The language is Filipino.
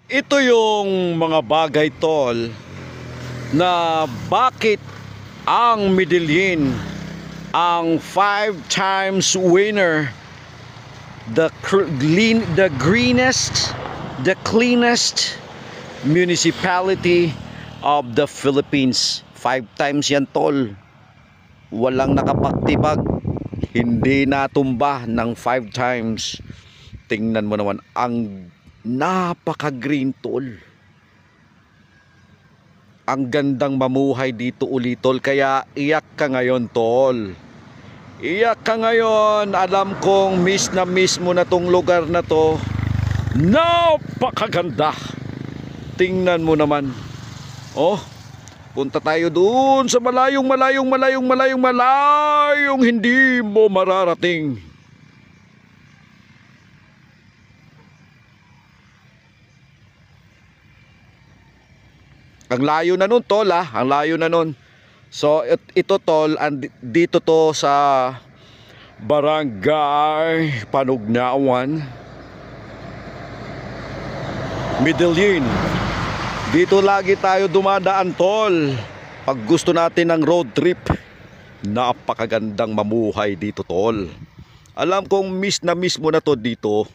Ito yung mga bagay tol na bakit ang Medellin ang 5 times winner, the greenest, the cleanest municipality of the Philippines. 5 times yan tol. Walang nakapagtibag, hindi natumba ng 5 times. Tingnan mo naman ang napaka-green tol. Ang gandang mamuhay dito uli tol, kaya iyak ka ngayon tol. Iyak ka ngayon, alam kong miss na miss mo na tong lugar na to. Napakaganda. Tingnan mo naman. Oh, punta tayo doon sa malayong hindi mo mararating. Ang layo na nun tol ha, ang layo na nun. So ito tol, dito to sa Barangay Panugnawan, Medellin. Dito lagi tayo dumadaan tol pag gusto natin ng road trip. Napakagandang mamuhay dito tol. Alam kong miss na miss mo na to dito.